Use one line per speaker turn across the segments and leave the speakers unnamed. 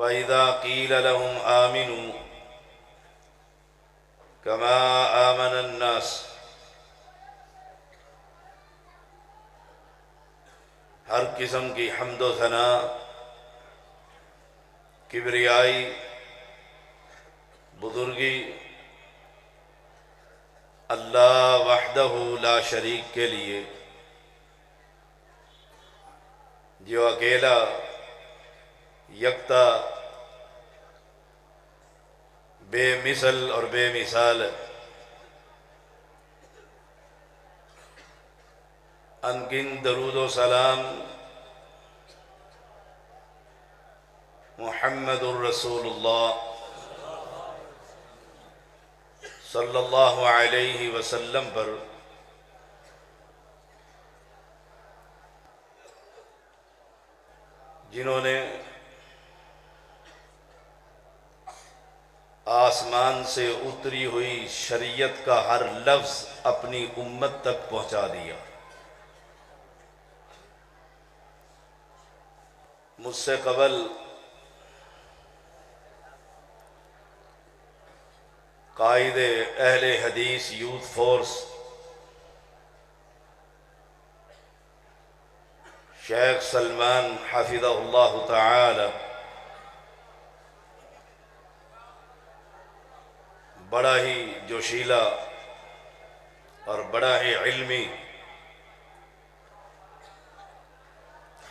وَإِذَا قِيلَ لَهُمْ آمِنُوا كَمَا آمَنَ النَّاسُ، ہر قسم کی حمد و ثنا، کبریائی، بزرگی اللہ وحدہ لا شریک کے لیے، جو اکیلا یکتا بے مثل اور بے مثال ہے۔ انگن درود و سلام محمد الرسول اللہ صلی اللہ علیہ وسلم پر، جنہوں نے آسمان سے اتری ہوئی شریعت کا ہر لفظ اپنی امت تک پہنچا دیا۔ مجھ سے قبل قائد اہل حدیث یوتھ فورس شیخ سلمان حفظہ اللہ تعالی بڑا ہی جوشیلا اور بڑا ہی علمی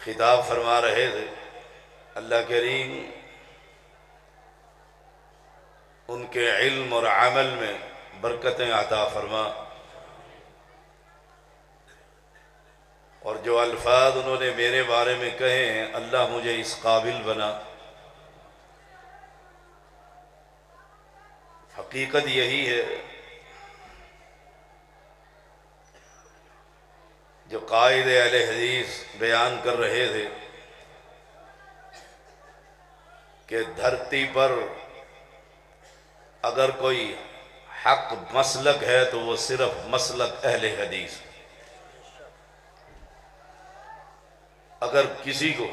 خطاب فرما رہے تھے۔ اللہ کریم ان کے علم اور عمل میں برکتیں عطا فرما، اور جو الفاظ انہوں نے میرے بارے میں کہے ہیں اللہ مجھے اس قابل بنا۔ حقیقت یہی ہے، جو قائد اہل حدیث بیان کر رہے تھے کہ دھرتی پر اگر کوئی حق مسلک ہے تو وہ صرف مسلک اہل حدیث۔ اگر کسی کو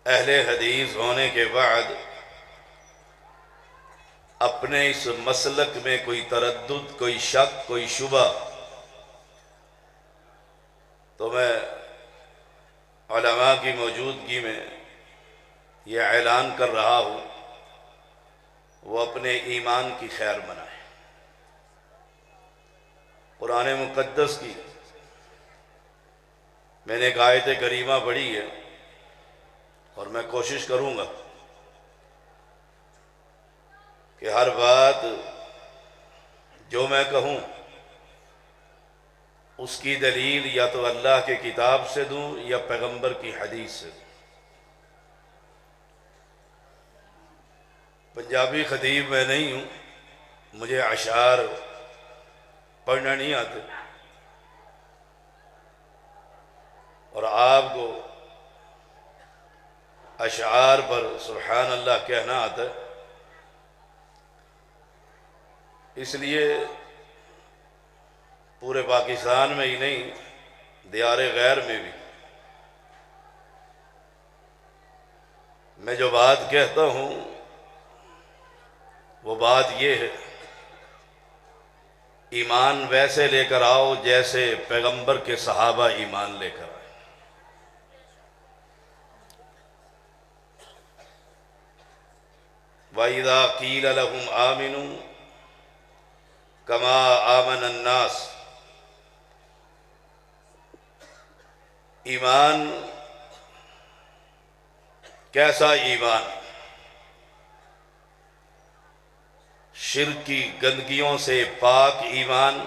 اہل حدیث ہونے کے بعد اپنے اس مسلک میں کوئی تردد، کوئی شک، کوئی شبہ، تو میں علماء کی موجودگی میں یہ اعلان کر رہا ہوں، وہ اپنے ایمان کی خیر منائے۔ قرآن مقدس کی میں نے ایک آیت کریمہ پڑھی ہے، اور میں کوشش کروں گا کہ ہر بات جو میں کہوں اس کی دلیل یا تو اللہ کے کتاب سے دوں یا پیغمبر کی حدیث سے دوں۔ پنجابی خطیب میں نہیں ہوں، مجھے اشعار پڑھنا نہیں آتے، اور آپ کو اشعار پر سبحان اللہ کہنا آتا ہے، اس لیے پورے پاکستان میں ہی نہیں، دیار غیر میں بھی میں جو بات کہتا ہوں وہ بات یہ ہے، ایمان ویسے لے کر آؤ جیسے پیغمبر کے صحابہ ایمان لے کر آئے۔ وَإِذَا قِيلَ لَهُمْ آمِنُوا كَمَا آمَنَ النَّاسُ، ایمان کیسا ایمان؟ شرک کی گندگیوں سے پاک ایمان۔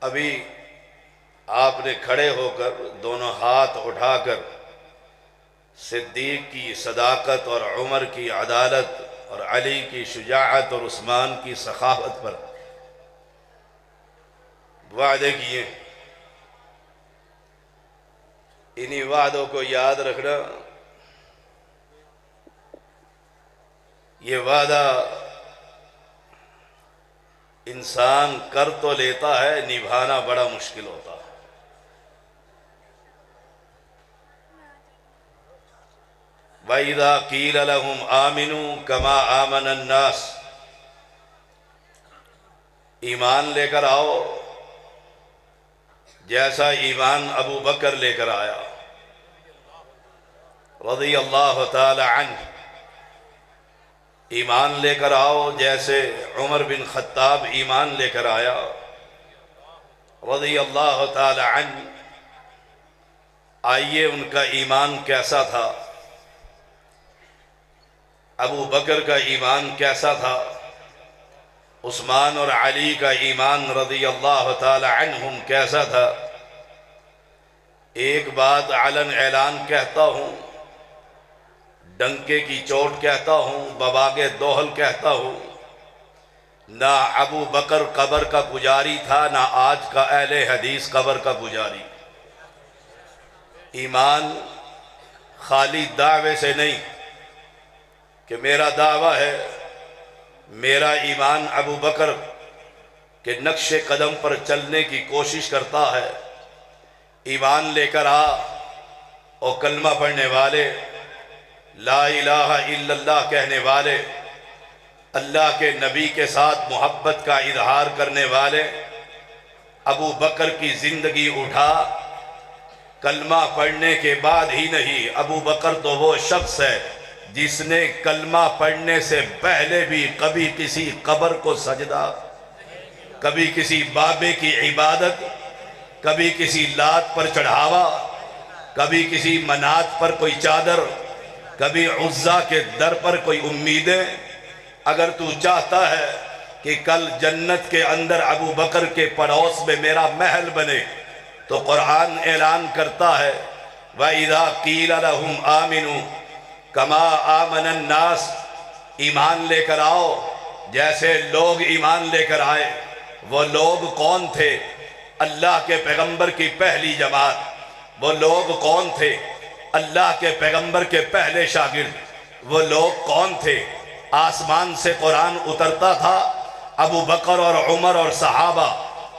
ابھی آپ نے کھڑے ہو کر دونوں ہاتھ اٹھا کر صدیق کی صداقت اور عمر کی عدالت اور علی کی شجاعت اور عثمان کی سخاوت پر وعدے کیے، انہی وعدوں کو یاد رکھنا۔ یہ وعدہ انسان کر تو لیتا ہے، نبھانا بڑا مشکل ہوتا ہے۔ وَإِذَا قِيلَ لَهُمْ آمِنُوا كَمَا آمَنَ النَّاسِ، ایمان لے کر آؤ جیسا ایمان ابو بکر لے کر آیا رضی اللہ تعالی عنہ، ایمان لے کر آؤ جیسے عمر بن خطاب ایمان لے کر آیا رضی اللہ تعالی عنہ۔ آئیے ان کا ایمان کیسا تھا، ابو بکر کا ایمان کیسا تھا، عثمان اور علی کا ایمان رضی اللہ تعالی عنہم کیسا تھا۔ ایک بات علن اعلان کہتا ہوں، ڈنکے کی چوٹ کہتا ہوں، بباغ دوحل کہتا ہوں، نہ ابو بکر قبر کا پجاری تھا، نہ آج کا اہل حدیث قبر کا پجاری۔ ایمان خالی دعوے سے نہیں کہ میرا دعویٰ ہے، میرا ایمان ابو بکر کے نقش قدم پر چلنے کی کوشش کرتا ہے۔ ایمان لے کر آ اور کلمہ پڑھنے والے، لا الہ الا اللہ کہنے والے، اللہ کے نبی کے ساتھ محبت کا اظہار کرنے والے، ابو بکر کی زندگی اٹھا۔ کلمہ پڑھنے کے بعد ہی نہیں، ابو بکر تو وہ شخص ہے جس نے کلمہ پڑھنے سے پہلے بھی کبھی کسی قبر کو سجدہ، کبھی کسی بابے کی عبادت، کبھی کسی لات پر چڑھاوا، کبھی کسی منات پر کوئی چادر، کبھی عزا کے در پر کوئی امیدیں۔ اگر تو چاہتا ہے کہ کل جنت کے اندر ابو بکر کے پڑوس میں میرا محل بنے، تو قرآن اعلان کرتا ہے وَإِذَا قِيلَ لَهُمْ آمِنُوا كَمَا آمَنَ النَّاسِ، ایمان لے کر آؤ جیسے لوگ ایمان لے کر آئے۔ وہ لوگ کون تھے؟ اللہ کے پیغمبر کی پہلی جماعت۔ وہ لوگ کون تھے؟ اللہ کے پیغمبر کے پہلے شاگرد۔ وہ لوگ کون تھے؟ آسمان سے قرآن اترتا تھا، ابو بکر اور عمر اور صحابہ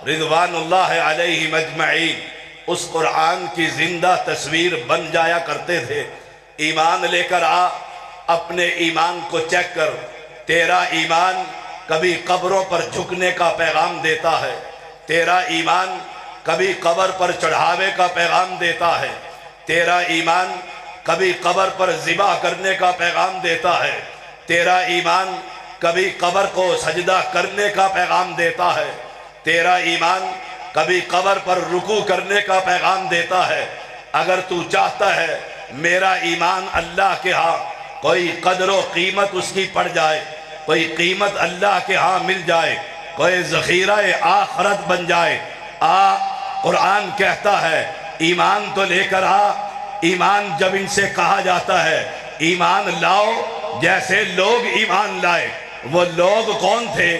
رضوان اللہ علیہ مجمعین اس قرآن کی زندہ تصویر بن جایا کرتے تھے۔ ایمان لے کر آ، اپنے ایمان کو چیک کر۔ تیرا ایمان کبھی قبروں پر جھکنے کا پیغام دیتا ہے، تیرا ایمان کبھی قبر پر چڑھاوے کا پیغام دیتا ہے، تیرا ایمان کبھی قبر پر ذبح کرنے کا پیغام دیتا ہے، تیرا ایمان کبھی قبر کو سجدہ کرنے کا پیغام دیتا ہے، تیرا ایمان کبھی قبر پر رکوع کرنے کا پیغام دیتا ہے۔ اگر تو چاہتا ہے میرا ایمان اللہ کے ہاں کوئی قدر و قیمت اس کی پڑ جائے، کوئی قیمت اللہ کے ہاں مل جائے، کوئی ذخیرہ آخرت بن جائے، قرآن کہتا ہے ایمان تو لے کر آ۔ ایمان جب ان سے کہا جاتا ہے ایمان لاؤ جیسے لوگ ایمان لائے، وہ لوگ کون تھے؟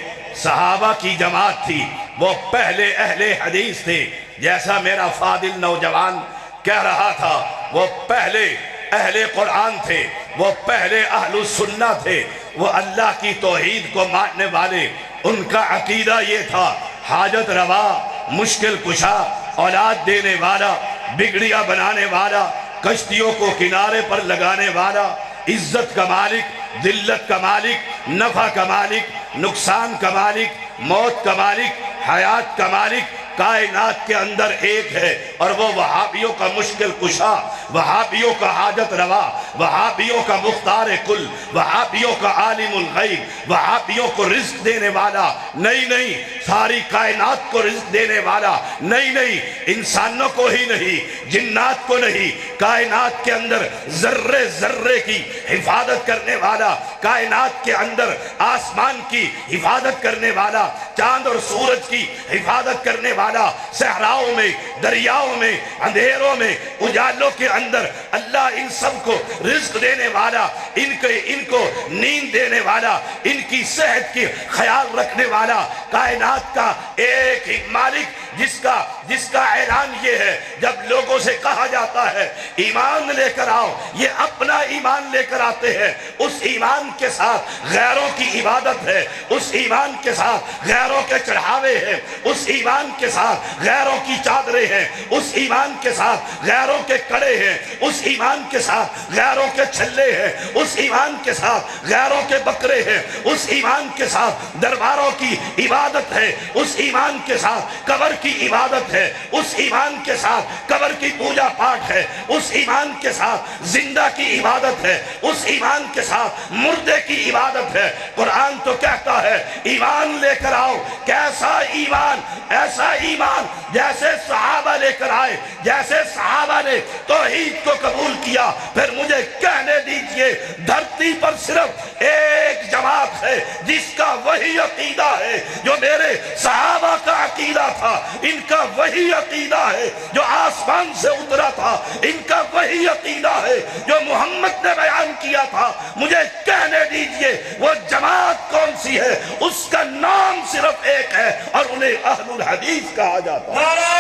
صحابہ کی جماعت تھی، وہ پہلے اہل حدیث تھے۔ جیسا میرا فاضل نوجوان کہہ رہا تھا، وہ پہلے اہل قرآن تھے، وہ پہلے اہل السنہ تھے، وہ اللہ کی توحید کو ماننے والے۔ ان کا عقیدہ یہ تھا حاجت روا، مشکل کشا، اولاد دینے والا، بگڑیاں بنانے والا، کشتیوں کو کنارے پر لگانے والا، عزت کا مالک، ذلت کا مالک، نفع کا مالک، نقصان کا مالک، موت کا مالک، حیات کا مالک، کائنات کے اندر ایک ہے، اور وہ وہابیوں کا مشکل کشا، وہابیوں کا حاجت روا، وہابیوں کا مختار کل، وہابیوں کا عالم الغیب، وہابیوں کو رزق دینے والا نہیں، ساری کائنات کو رزق دینے والا نہیں، انسانوں کو ہی نہیں، جنات کو نہیں، کائنات کے اندر ذرے ذرے کی حفاظت کرنے والا، کائنات کے اندر آسمان کی حفاظت کرنے والا، چاند اور سورج کی حفاظت کرنے والا، صحراؤں میں، دریاؤں میں، اندھیروں میں، اجالوں کے اندر اللہ ان سب کو رزق دینے والا، ان کو نیند دینے والا، ان کی صحت کی خیال رکھنے والا، کائنات کا ایک ہی مالک جس کا اعلان یہ ہے جب لوگوں سے کہا جاتا ہے ایمان لے کر آؤ، یہ اپنا ایمان لے کر آتے ہیں، اس ایمان کے ساتھ غیروں کی عبادت ہے، اس ایمان کے ساتھ غیروں کے چڑھاوے ہیں، اس ایمان کے ساتھ غیروں کی چادریں ہیں، اس ایمان کے ساتھ غیروں کے کڑے ہیں، اس ایمان کے ساتھ غیروں کے چھلے ہیں، اس ایمان کے ساتھ غیروں کے بکرے ہیں، اس ایمان کے ساتھ درباروں کی عبادت ہے، اس ایمان کے ساتھ قبر کی عبادت ہے، اس ایمان کے ساتھ قبر کی پوجا پاٹ ہے، اس ایمان کے ساتھ زندہ کی عبادت ہے، اس ایمان کے ساتھ مردے کی عبادت ہے۔ قرآن تو کہتا ہے ایمان لے کر آؤ، کیسا ایمان؟ ایسا ایمان جیسے صحابہ لے کر آئے، جیسے صحابہ نے توحید کو قبول کیا۔ پھر مجھے کہنے دیجئے دھرتی پر صرف ایک جماعت ہے جس کا وہی عقیدہ ہے جو میرے صحابہ کا عقیدہ تھا، ان کا وہی عقیدہ ہے جو آسمان سے اترا تھا، ان کا وہی عقیدہ ہے جو محمد نے بیان کیا تھا۔ مجھے کہنے دیجئے وہ جماعت کون سی ہے؟ اس کا نام صرف ایک ہے اور انہیں اہل الحدیث کہا جاتا ہے۔
نعرہ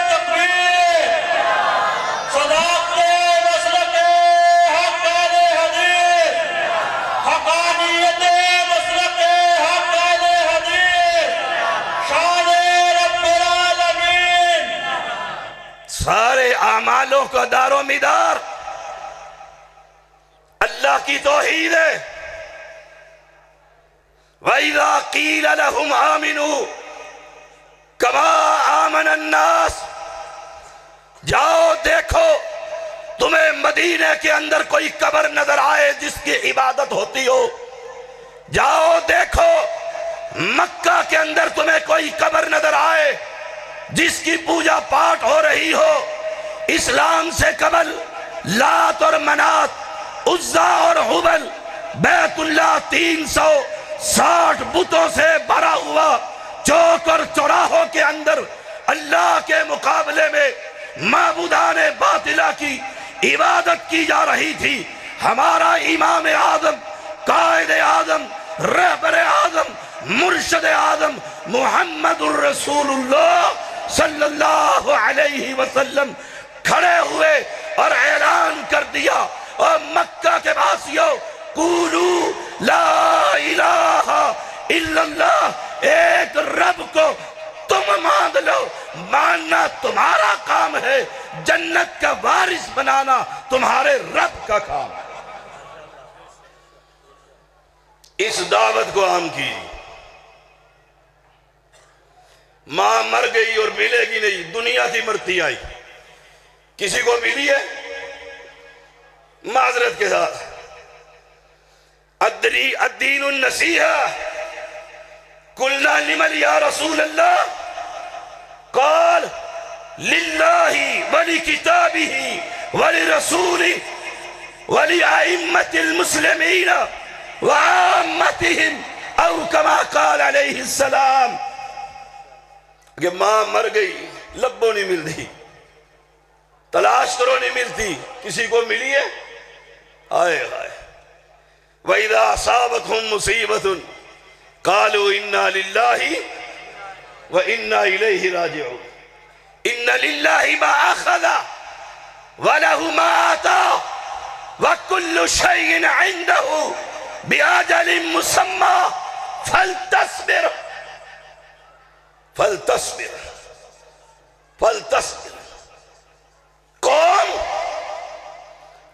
تکبیر، صداقت مسلک حق اہل حدیث، حقانیت مسلک حق اہل حدیث، شان رب العالمین۔
سارے اعمالوں کا دار و مدار اللہ کی توحید ہے۔ وَإِذَا قِيلَ لَهُمْ آمِنُوا كَمَا آمَنَ النَّاسِ، جاؤ دیکھو تمہیں مدینے کے اندر کوئی قبر نظر آئے جس کی عبادت ہوتی ہو، جاؤ دیکھو مکہ کے اندر تمہیں کوئی قبر نظر آئے جس کی پوجا پاٹ ہو رہی ہو۔ اسلام سے قبل لات اور منات، عزا اور حبل، بیت اللہ 360 بتوں سے بھرا ہوا، چوک اور چوراہوں کے اندر اللہ کے مقابلے میں معبودان باطلہ کی عبادت کی جا رہی تھی۔ ہمارا امام اعظم، قائد اعظم، رہبر اعظم، مرشد اعظم محمد الرسول اللہ صلی اللہ علیہ وسلم کھڑے ہوئے اور اعلان کر دیا، اور مکہ کے باسیوں قولوا لا الہ الا اللہ، ایک رب کو تم مان لو، ماننا تمہارا کام ہے، جنت کا وارث بنانا تمہارے رب کا کام ہے۔ اس دعوت کو عام کی۔ ماں مر گئی اور ملے گی نہیں، دنیا تھی مرتی آئی، کسی کو ملی ہے؟ معذرت کے ساتھ الدین النصیحہ، قلنا لمن یا رسول اللہ، قال للہ ولکتابہ ولرسولہ ولأئمة المسلمین وعامتہم، او کما قال علیہ السلام۔ کہ ماں مر گئی، لبوں نہیں ملتی، تلاش کرو نہیں ملتی، کسی کو ملی ہے؟ آئے آئے وَإِذَا أَصَابَتْهُمْ مُصِيبَةٌ قَالُوا إِنَّا لِلَّهِ وَإِنَّا إِلَيْهِ رَاجِعُونَ إِنَّ لِلَّهِ مَا أَخَذَ وَلَهُ مَا آتَى وَكُلُّ شَيْءٍ عِندَهُ بِأَجَلٍ مُّسَمًّى فَلْتَصْبِرْ فَلْتَصْبِرْ فَلْتَصْبِرْ۔ قوم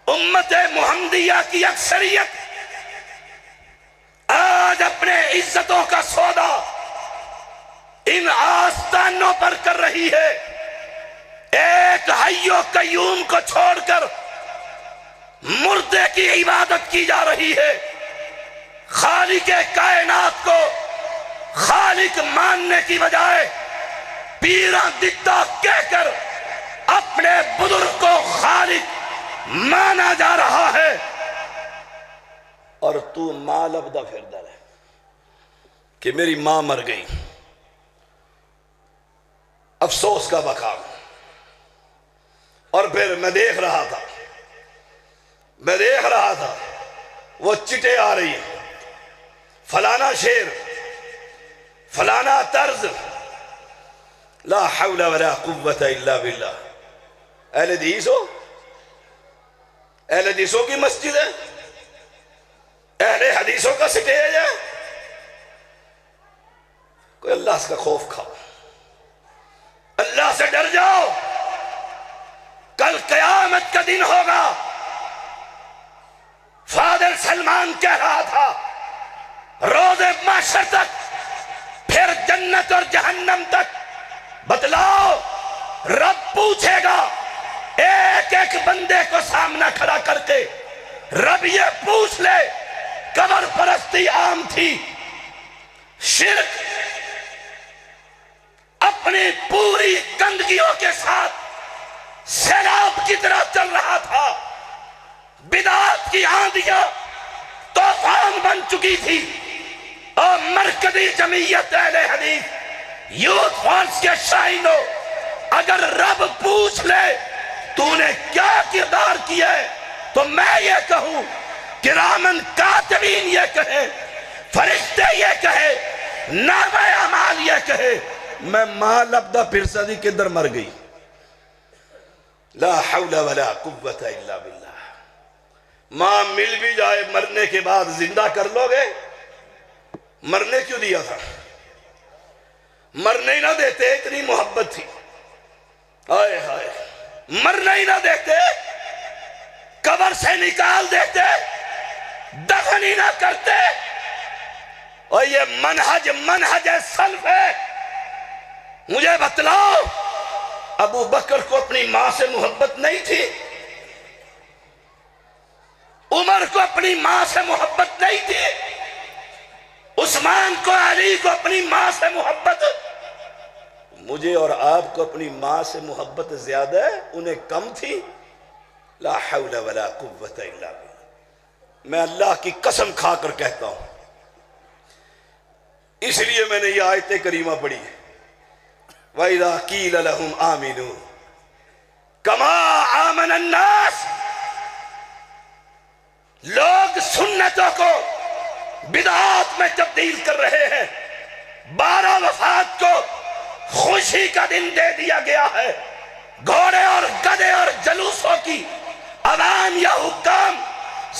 امت محمدیہ کی اکثریت آج اپنے عزتوں کا سودا ان آستانوں پر کر رہی ہے، ایک حی و قیوم کو چھوڑ کر مردے کی عبادت کی جا رہی ہے۔ خالق کائنات کو خالق ماننے کی بجائے پیراں دتا کہہ کر اپنے بزرگ کو خالق مانا جا رہا ہے، اور تو ماں لبدہ پھردہ رہے کہ میری ماں مر گئی۔ افسوس کا مقام۔ اور پھر میں دیکھ رہا تھا وہ چٹے آ رہی ہیں، فلانا شعر، فلانا طرز، لا حول ولا قوت الا باللہ. اہل حدیث ہو، اہل حدیثوں کی مسجد ہے، اہل حدیثوں کا سٹیج ہے. کوئی اللہ کا خوف کھاؤ، اللہ سے ڈر جاؤ. کل قیامت کا دن ہوگا. فادر سلمان کہہ رہا تھا روز محشر تک، پھر جنت اور جہنم تک بتلاؤ. رب پوچھے گا ایک ایک بندے کو سامنا کھڑا کر کے. رب یہ پوچھ لے قبر پرستی عام تھی، شرک اپنی پوری گندگیوں کے ساتھ سیلاب کی طرح چل رہا تھا، بدعات کی آندیاں طوفان بن چکی تھی، اور مرکزی جمعیت اہل حدیث یوتھ فورس کے شاہینوں، اگر رب پوچھ لے تو نے کیا کردار کیا ہے، تو میں یہ کہوں کرامن کاتبین یہ کہے، فرشتے یہ کہے، نامہ اعمال یہ کہے میں ماں لبدہ پھرسا دی کدھر مر گئی. لا حول ولا قوت الا باللہ. ماں مل بھی جائے مرنے کے بعد زندہ کر لو گے؟ مرنے کیوں دیا تھا؟ مرنے ہی نہ دیتے، اتنی محبت تھی. آئے ہائے، مرنے ہی نہ دیتے، قبر سے نکال دیتے، دفن ہی نہ کرتے. اور یہ منہج سلف ہے. مجھے بتلاؤ ابو بکر کو اپنی ماں سے محبت نہیں تھی؟ عمر کو اپنی ماں سے محبت نہیں تھی؟ عثمان کو، علی کو اپنی ماں سے محبت؟ مجھے اور آپ کو اپنی ماں سے محبت زیادہ ہے، انہیں کم تھی. لا حول ولا قوت الا باللہ. میں اللہ کی قسم کھا کر کہتا ہوں، اس لیے میں نے یہ آیت کریمہ پڑھی. وَإِذَا قِيلَ لَهُمْ آمِنُوا كَمَا آمَنَ النَّاسِ. لوگ سنتوں کو بدعات میں تبدیل کر رہے ہیں. 12 وفات کو خوشی کا دن دے دیا گیا ہے. گھوڑے اور گدے اور جلوسوں کی عوام یا حکام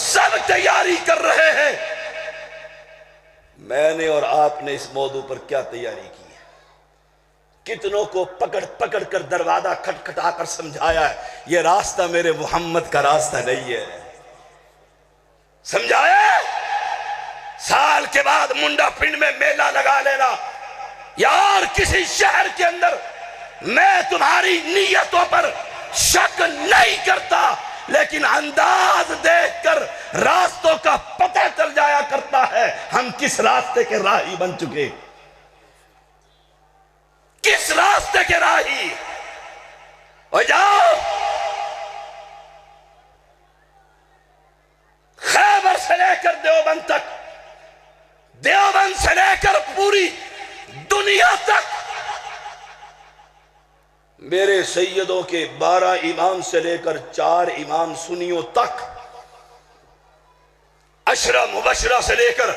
سب تیاری کر رہے ہیں. میں نے اور آپ نے اس موضوع پر کیا تیاری کی ہے؟ کتنوں کو پکڑ پکڑ کر دروازہ کھٹکھٹا کر سمجھایا ہے یہ راستہ میرے محمد کا راستہ نہیں ہے. سمجھایا سال کے بعد منڈا پنڈ میں میلہ لگا لینا یا اور کسی شہر کے اندر، میں تمہاری نیتوں پر شک نہیں کرتا، لیکن انداز دیکھ کر راستوں کا پتہ چل جایا کرتا ہے ہم کس راستے کے راہی بن چکے. کس راستے کے راہی. اور جاؤ خیبر سے لے کر دیوبند تک، دیوبند سے لے کر پوری دنیا تک، میرے سیدوں کے 12 امام سے لے کر 4 امام سنیوں تک، عشرہ مبشرہ سے لے کر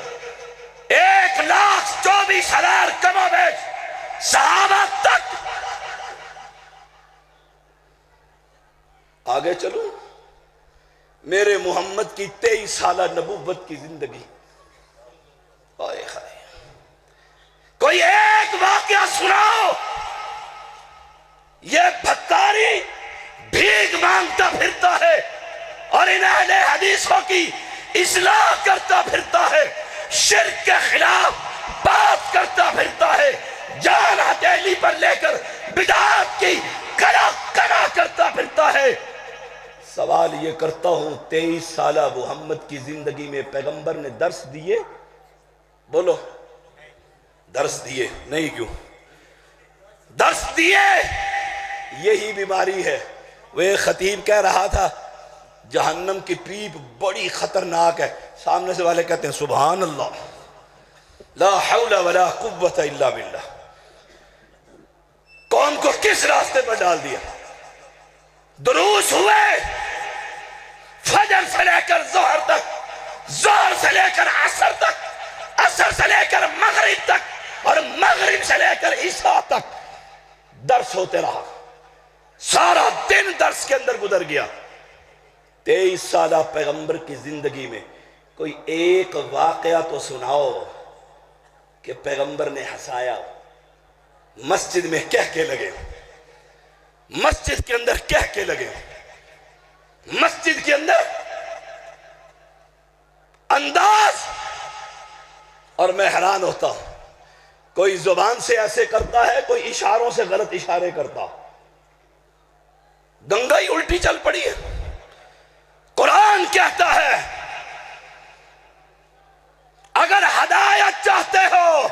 1,24,000 کم و بیش صحابہ تک. آگے چلو، میرے محمد کی 23 سالہ نبوت کی زندگی. آئے ہائے، کوئی ایک واقعہ سناؤ. یہ بھکاری بھیک مانگتا پھرتا ہے اور ان اہل حدیثوں کی اصلاح کرتا پھرتا ہے، شرک کے خلاف بات کرتا پھرتا ہے، جان ہتھیلی پر لے کر بدعات کی کلا کنا کرتا پھرتا ہے. سوال یہ کرتا ہوں 23 سالہ محمد کی زندگی میں پیغمبر نے درس دیے؟ بولو، درس دیے نہیں؟ کیوں درس دیے؟ یہی بیماری ہے. وہ ایک خطیب کہہ رہا تھا جہنم کی پیپ بڑی خطرناک ہے. سامنے سے والے کہتے ہیں سبحان اللہ، لا حول ولا قوت الا باللہ. قوم کو کس راستے پر ڈال دیا؟ دروس ہوئے فجر سے لے کر ظہر تک، ظہر سے لے کر عصر تک، عصر سے لے کر مغرب تک، اور مغرب سے لے کر عشاء تک درس ہوتے رہا، سارا دن درس کے اندر گزر گیا۔ 23 سالہ پیغمبر کی زندگی میں کوئی ایک واقعہ تو سناؤ کہ پیغمبر نے ہنسایا، مسجد میں کہہ کے لگے، مسجد کے اندر کہہ کے لگے، مسجد کے اندر انداز۔ اور میں حیران ہوتا ہوں، کوئی زبان سے ایسے کرتا ہے، کوئی اشاروں سے غلط اشارے کرتا، گنگا ہی الٹی چل پڑی ہے۔ قرآن کہتا ہے اگر ہدایت چاہتے ہو،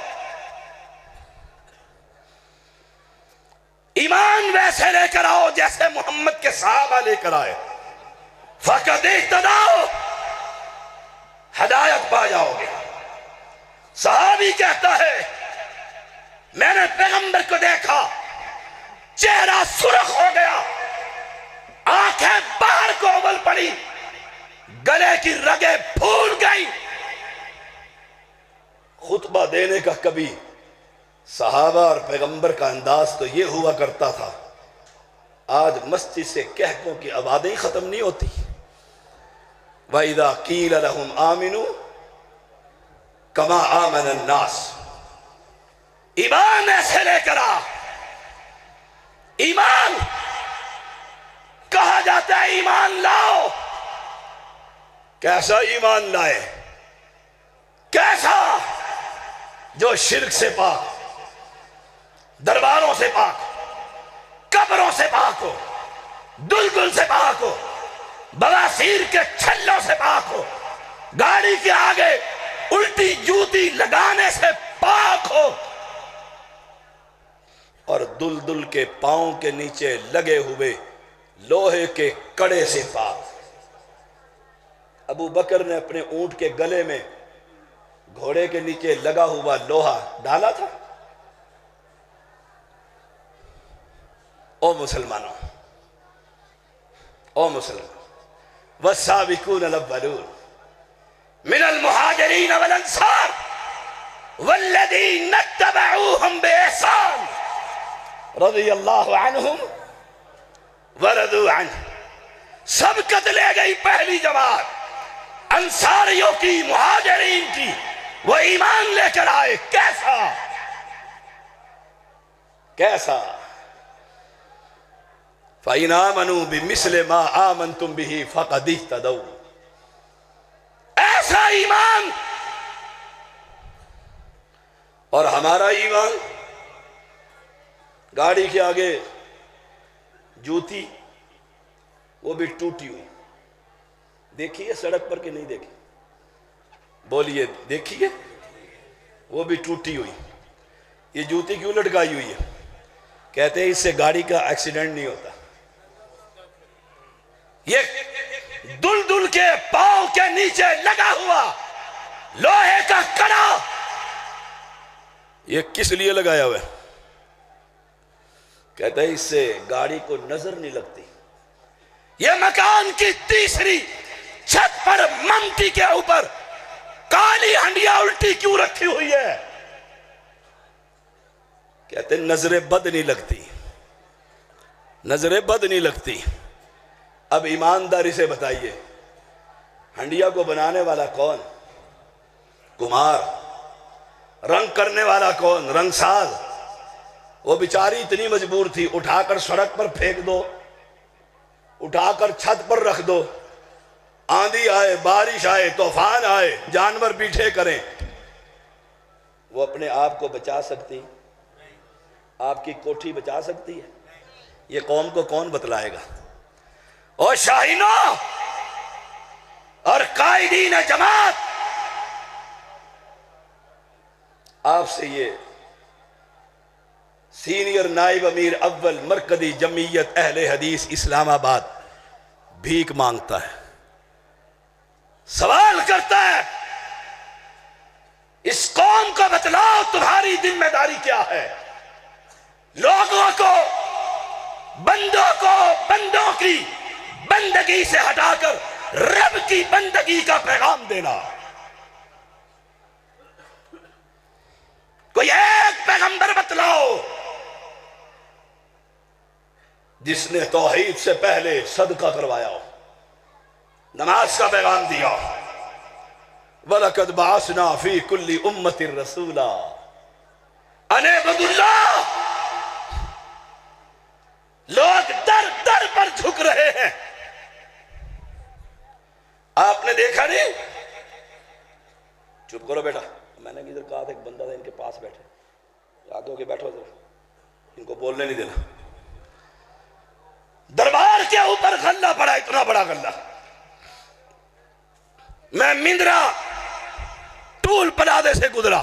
ایمان ویسے لے کر آؤ جیسے محمد کے صحابہ لے کر آئے، فقد اہتدوا، ہدایت پا جاؤ گے۔ صحابی کہتا ہے میں نے پیغمبر کو دیکھا، چہرہ سرخ ہو گیا، آنکھیں باہر کو اول پڑی، گلے کی رگیں پھول گئی۔ خطبہ دینے کا کبھی صحابہ اور پیغمبر کا انداز تو یہ ہوا کرتا تھا، آج مسجد سے کہکوں کی آوازیں ختم نہیں ہوتی۔ وَإِذَا قِيلَ لَهُمْ آمِنُوا كَمَا آمَنَ النَّاسِ، ایمان ایسے لے کر آ۔ ایمان کہا جاتا ہے ایمان لاؤ، کیسا ایمان لائے؟ کیسا؟ جو شرک سے پاک، درباروں سے پاک، قبروں سے پاک ہو، دلدل سے پاک ہو، بواسیر کے چھلوں سے پاک ہو، گاڑی کے آگے الٹی جوتی لگانے سے پاک ہو، اور دلدل کے پاؤں کے نیچے لگے ہوئے لوہے کے کڑے سے پاک۔ ابو بکر نے اپنے اونٹ کے گلے میں گھوڑے کے نیچے لگا ہوا لوہا ڈالا تھا؟ او مسلمانوں، او مسلمان، والسابقون الاولون من المہاجرین والانصار والذین اتبعوہم بإحسان رضی اللہ عنہم ورضوا عنہ۔ سبقت لے گئی پہلی جماعت انصاریوں کی، مہاجرین کی، وہ ایمان لے کر آئے۔ کیسا؟ کیسا؟ فَإِنْ آمَنُوا بِمِثْلِ مَا آمَنْتُمْ بِهِ فَقَدِ اهْتَدَوْا۔ ایسا ایمان۔ اور ہمارا ایمان گاڑی کے آگے جوتی، وہ بھی ٹوٹی ہوئی، دیکھیے سڑک پر کہ نہیں دیکھی؟ بولیے دیکھیے، وہ بھی ٹوٹی ہوئی۔ یہ جوتی کیوں لٹکائی ہوئی ہے؟ کہتے ہیں اس سے گاڑی کا ایکسیڈنٹ نہیں ہوتا۔ یہ دل کے پاؤں کے نیچے لگا ہوا لوہے کا کڑا، یہ کس لیے لگایا ہوا ہے؟ کہتے ہیں اس سے گاڑی کو نظر نہیں لگتی۔ یہ مکان کی تیسری چھت پر ممٹی کے اوپر کالی ہنڈیا الٹی کیوں رکھی ہوئی ہے؟ کہتے ہیں نظر بد نہیں لگتی، نظر بد نہیں لگتی۔ اب ایمانداری سے بتائیے، ہنڈیا کو بنانے والا کون؟ کمہار۔ رنگ کرنے والا کون؟ رنگ ساز۔ وہ بیچاری اتنی مجبور تھی، اٹھا کر سڑک پر پھینک دو، اٹھا کر چھت پر رکھ دو، آندھی آئے، بارش آئے، طوفان آئے، جانور پیچھے کریں، وہ اپنے آپ کو بچا سکتی؟ آپ کی کوٹھی بچا سکتی ہے؟ یہ قوم کو کون بتلائے گا؟ اور شاہینوں اور قائدین جماعت، آپ سے یہ سینئر نائب امیر اول مرکزی جمعیت اہل حدیث اسلام آباد بھیک مانگتا ہے، سوال کرتا ہے، اس قوم کو بتلاؤ تمہاری ذمہ داری کیا ہے؟ لوگوں کو، بندوں کی بندگی سے ہٹا کر رب کی بندگی کا پیغام دینا۔ کوئی ایک پیغمبر بتلاؤ جس نے توحید سے پہلے صدقہ کروایا ہو، نماز کا پیغام دیا ہو۔ وَلَقَدْ بَعَثْنَا فِي كُلِّ أُمَّةٍ رَسُولًا أَنِ اعْبُدُوا اللَّهَ۔ لوگ در در پر جھک رہے ہیں، آپ نے دیکھا نہیں؟ چپ کرو بیٹا، میں نے ادھر کہا تھا ایک بندہ تھا ان کے پاس بیٹھے، آگے ہو کے بیٹھو ذرا، ان کو بولنے نہیں دینا۔ دربار کے اوپر غلہ پڑا، اتنا بڑا غلہ، میں مندرا ٹول پلادے سے گزرا،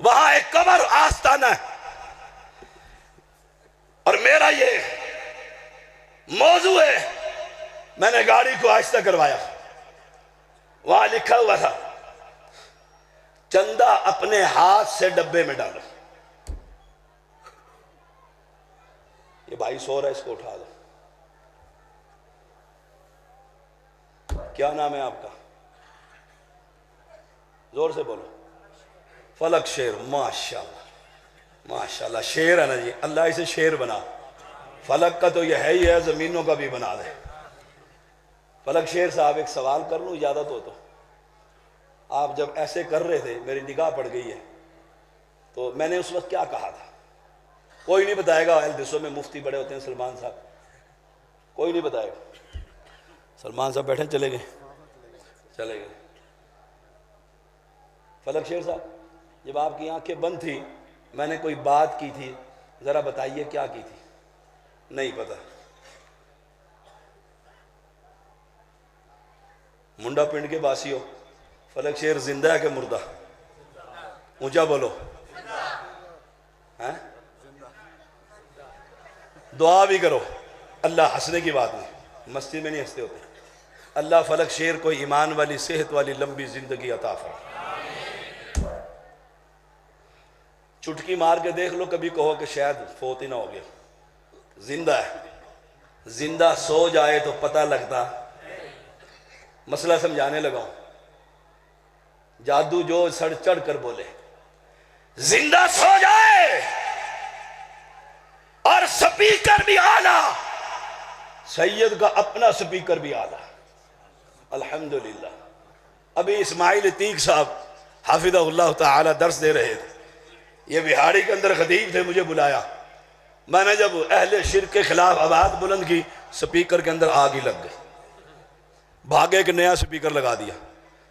وہاں ایک قبر آستانہ ہے، اور میرا یہ موضوع ہے، میں نے گاڑی کو آہستہ کروایا، وہاں لکھا ہوا تھا چندہ اپنے ہاتھ سے ڈبے میں ڈالو۔ یہ بھائی سو رہا ہے، اس کو اٹھا دو۔ کیا نام ہے آپ کا؟ زور سے بولو۔ فلک شیر، ماشاءاللہ ماشاءاللہ، شیر ہے نا جی، اللہ اسے شیر بنا۔ فلک کا تو یہ ہے ہی ہے، زمینوں کا بھی بنا دے۔ فلک شیر صاحب ایک سوال کر لوں، اجازت ہو تو؟ آپ جب ایسے کر رہے تھے میری نگاہ پڑ گئی ہے، تو میں نے اس وقت کیا کہا تھا؟ کوئی نہیں بتائے گا، الدسوں میں مفتی بڑے ہوتے ہیں سلمان صاحب، کوئی نہیں بتائے گا۔ سلمان صاحب بیٹھے، چلے گئے؟ چلے گئے۔ فلک شیر صاحب، جب آپ کی آنکھیں بند تھی میں نے کوئی بات کی تھی، ذرا بتائیے کیا کی تھی؟ نہیں پتا؟ منڈا پنڈ کے باسی ہو، فلک شیر زندہ ہے کہ مردہ؟ اونچا بولو۔ ہیں؟ دعا بھی کرو، اللہ ہنسنے کی بات نہیں، مسجد میں نہیں ہنستے ہوتے۔ اللہ فلک شیر کو ایمان والی، صحت والی لمبی زندگی عطا فرمائے۔ چٹکی مار کے دیکھ لو، کبھی کہو کہ شاید فوت ہی نہ ہو گیا، زندہ ہے۔ زندہ سو جائے تو پتہ لگتا۔ مسئلہ سمجھانے لگا ہوں، جادو جو سڑ چڑھ کر بولے، زندہ سو جائے اور سپیکر بھی آلہ، سید کا اپنا سپیکر بھی آلہ، الحمدللہ۔ ابھی اسماعیل عتیق صاحب حافظہ اللہ تعالی درس دے رہے تھے، یہ بہاڑی کے اندر خطیب تھے، مجھے بلایا، میں نے جب اہل شرک کے خلاف آواز بلند کی، سپیکر کے اندر آگ ہی لگ گئی، بھاگے ایک نیا سپیکر لگا دیا۔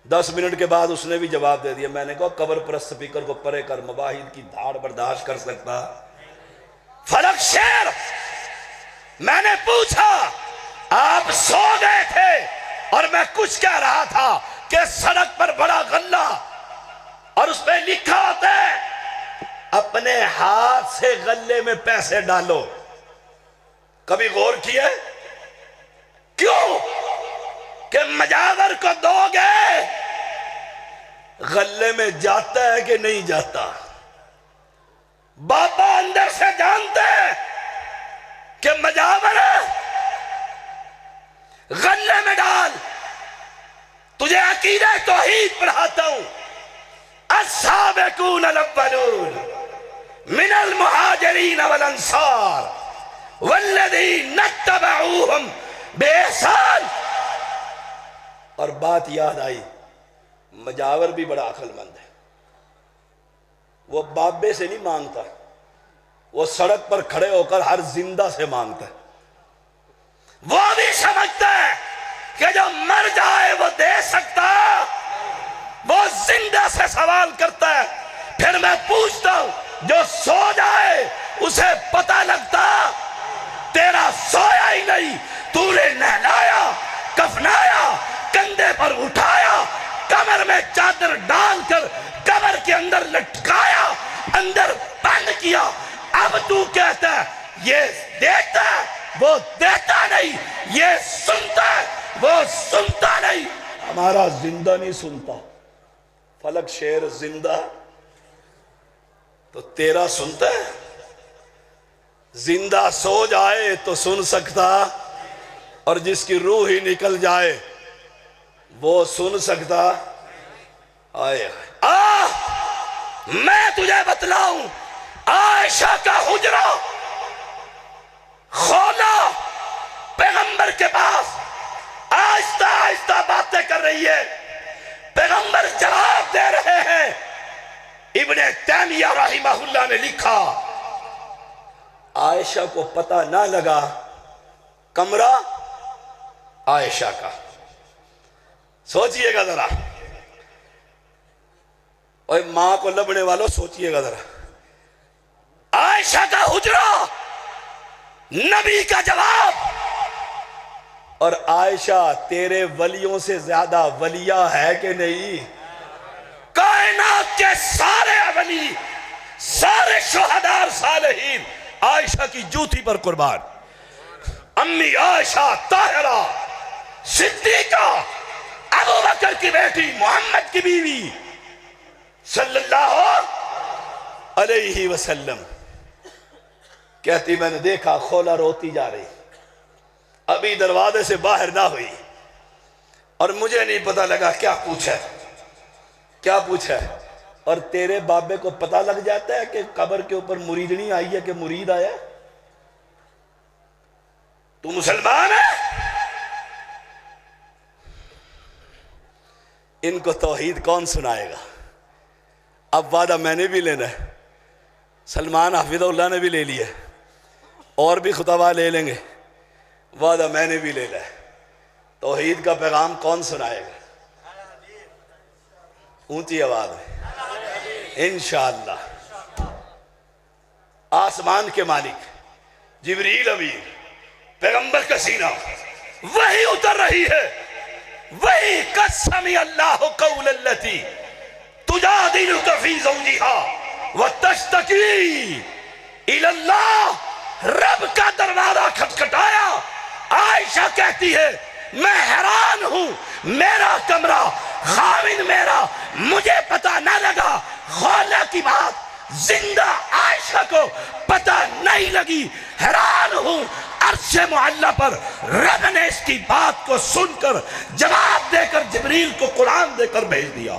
10 منٹ کے بعد اس نے بھی جواب دے دیا۔ میں نے کہا قبر پرست سپیکر کو پرے کر، مواحد کی دھاڑ برداشت کر سکتا؟ فلک شیر، میں نے پوچھا آپ سو گئے تھے اور میں کچھ کہہ رہا تھا کہ سڑک پر بڑا غلہ اور اس پہ لکھا ہوتا ہے اپنے ہاتھ سے غلے میں پیسے ڈالو، کبھی غور کیے؟ کیوں کہ مجاور کو دو گے غلے میں جاتا ہے کہ نہیں جاتا؟ بابا اندر سے جانتے ہیں کہ مجاور ہے، غلے میں ڈال۔ تجھے عقیدہ توحید پڑھاتا ہوں۔ السابقون الاولون من المہاجرین والانصار والذین اتبعوہم بإحسان۔ اور بات یاد آئی، مجاور بھی بڑا عقل مند ہے، وہ بابے سے نہیں مانگتا، وہ سڑک پر کھڑے ہو کر ہر زندہ سے مانگتا ہے۔ وہ بھی سمجھتا ہے کہ جو مر جائے وہ دے سکتا، وہ زندہ سے سوال کرتا ہے۔ پھر میں پوچھتا ہوں جو سو جائے اسے پتہ لگتا؟ تیرا سویا ہی نہیں، تو نے نہلایا، کفنایا، کندھے پر اٹھایا، کمر میں چادر ڈال کر قبر کے اندر لٹکایا، اندر بند کیا۔ اب تو کہتا ہے یہ دیتا ہے، وہ دیتا نہیں، یہ سنتا ہے، وہ سنتا نہیں۔ ہمارا زندہ نہیں سنتا، فلک شیر زندہ تو تیرا سنتا ہے؟ زندہ سو جائے تو سن سکتا، اور جس کی روح ہی نکل جائے وہ سن سکتا؟ آئے میں تجھے بتلاؤں، عائشہ کا حجرہ خولا پیغمبر کے پاس آہستہ آہستہ باتیں کر رہی ہے، پیغمبر جواب دے رہے ہیں۔ ابن تیمیہ رحمہ اللہ نے لکھا، عائشہ کو پتہ نہ لگا کمرہ عائشہ کا۔ سوچئے گا ذرا، اور ماں کو لبنے والوں سوچئے گا ذرا، عائشہ کا حجرہ، نبی کا جواب۔ اور عائشہ تیرے ولیوں سے زیادہ ولیہ ہے کہ نہیں؟ کائنات کے سارے ولی، سارے شہداء صالحین عائشہ کی جوتی پر قربان۔ امی عائشہ طاہرہ صدیقہ، ابو بکر کی بیٹی، محمد کی بیوی صلی اللہ علیہ وسلم، کہتی میں نے دیکھا خولا روتی جا رہی، ابھی دروازے سے باہر نہ ہوئی، اور مجھے نہیں پتہ لگا کیا پوچھا ہے۔ اور تیرے بابے کو پتہ لگ جاتا ہے کہ قبر کے اوپر مریدنی آئی ہے کہ مرید آیا؟ تو مسلمان ہے؟ ان کو توحید کون سنائے گا؟ اب وعدہ میں نے بھی لینا ہے، سلمان حافظ اللہ نے بھی لے لیا، اور بھی خطبہ لے لیں گے، وعدہ میں نے بھی لینا ہے۔ توحید کا پیغام کون سنائے گا؟ اونچی آواز میں انشاءاللہ۔ آسمان کے مالک جبریل امین، پیغمبر کا سینہ، وہی اتر رہی ہے، وہی قد سمع اللہ قول التی تجادلک فی زوجہا وتشتکی الی اللہ۔ رب کا دروازہ کھٹکھٹایا، عائشہ کہتی ہے میں حیران ہوں، میرا کمرہ، خاوند میرا، مجھے پتہ نہ لگا۔ خولا کی بات زندہ عائشہ کو پتہ نہیں لگی، حیران ہوں۔ عرش معلی پر رب نے اس کی بات کو سن کر جواب دے کر جبریل کو قرآن دے کر بھیج دیا۔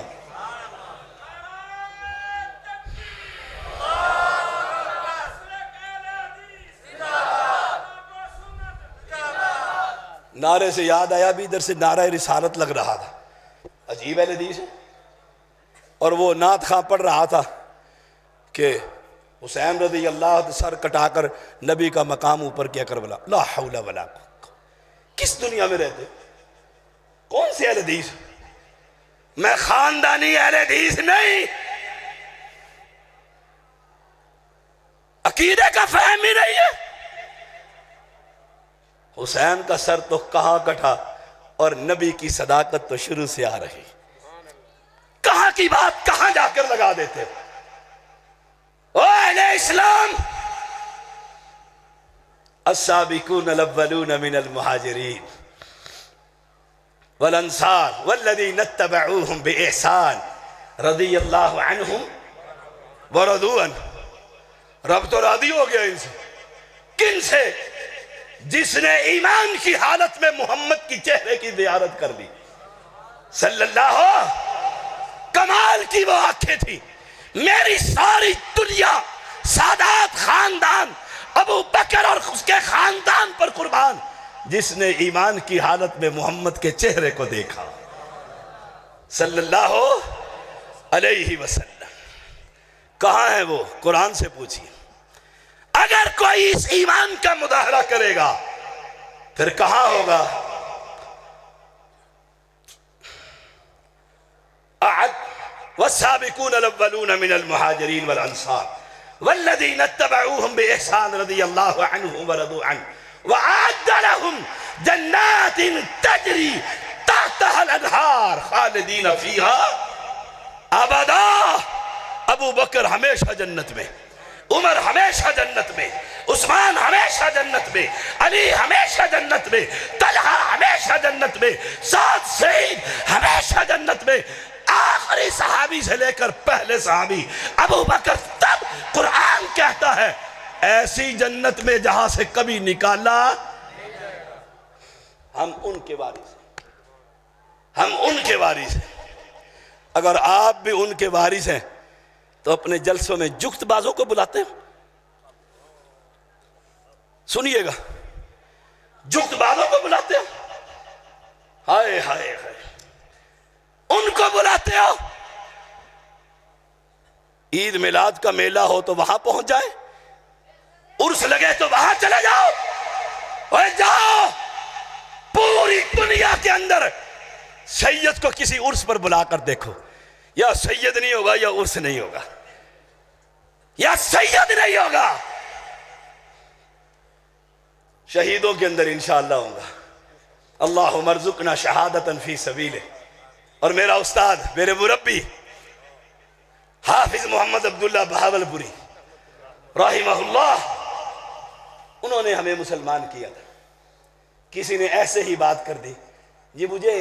نعرے سے یاد آیا بھی، ادھر سے نعرہ رسالت لگ رہا تھا، عجیب ہے حدیث ہے۔ اور وہ نعت خواں پڑھ رہا تھا کہ حسین رضی اللہ عنہ سر کٹا کر نبی کا مقام اوپر کیا کربلا، لا حول ولا قوة۔ کس دنیا میں رہتے؟ کون سی اہل حدیث؟ میں خاندانی اہل حدیث نہیں، عقیدے کا فہم ہی نہیں ہے۔ حسین کا سر تو کہاں کٹا، اور نبی کی صداقت تو شروع سے آ رہی، کہاں کی بات کہاں جا کر لگا دیتے۔ او اہل اسلام، السابقون الاولون من المہاجرین والانصار والذین اتبعوهم بإحسان رضی اللہ عنہم ورضوا عنہ۔ رب تو راضی ہو گیا ان سے، کن سے؟ جس نے ایمان کی حالت میں محمد کی چہرے کی زیارت کر لی صلی اللہ۔ کمال کی وہ آنکھیں تھی، میری ساری دنیا سادات خاندان ابو بکر اور اس کے خاندان پر قربان، جس نے ایمان کی حالت میں محمد کے چہرے کو دیکھا صلی اللہ علیہ وسلم۔ کہاں ہے وہ؟ قرآن سے پوچھئے۔ اگر کوئی اس ایمان کا مظاہرہ کرے گا پھر کہاں ہوگا؟ والسابقون الاولون من المہاجرین والانصار والذین اتبعوهم بإحسان رضی اللہ عنہم ورضوا عنہ وأعد لهم جنات تجری تحتها الانہار خالدین فیہا ابدا۔ ابو بکر ہمیشہ جنت میں، عمر ہمیشہ جنت میں، عثمان ہمیشہ جنت میں، علی ہمیشہ جنت میں، طلحہ ہمیشہ جنت میں، سعد سعید ہمیشہ جنت میں، آخری صحابی سے لے کر پہلے صحابی ابو بکر تب قرآن کہتا ہے ایسی جنت میں جہاں سے کبھی نکالا۔ ہم ان کے وارث ہیں، ہم ان کے وارث ہیں۔ اگر آپ بھی ان کے وارث ہیں تو اپنے جلسوں میں جگت بازوں کو بلاتے ہیں؟ سنیے گا، جگت بازوں کو بلاتے ہو، ہائے ہائے ہائے، ان کو بلاتے ہو، عید میلاد کا میلہ ہو تو وہاں پہنچ جائے، عرس لگے تو وہاں چلے جاؤ، اور جاؤ پوری دنیا کے اندر سید کو کسی عرس پر بلا کر دیکھو، یا سید نہیں ہوگا یا عرس نہیں ہوگا، یا سید نہیں ہوگا۔ شہیدوں کے اندر انشاءاللہ ہوں گا، اللہم ارزقنا شہادتا فی سبیلہ۔ اور میرا استاد، میرے مربی حافظ محمد عبداللہ بہاولپوری رحمہ اللہ، انہوں نے ہمیں مسلمان کیا تھا۔ کسی نے ایسے ہی بات کر دی، یہ مجھے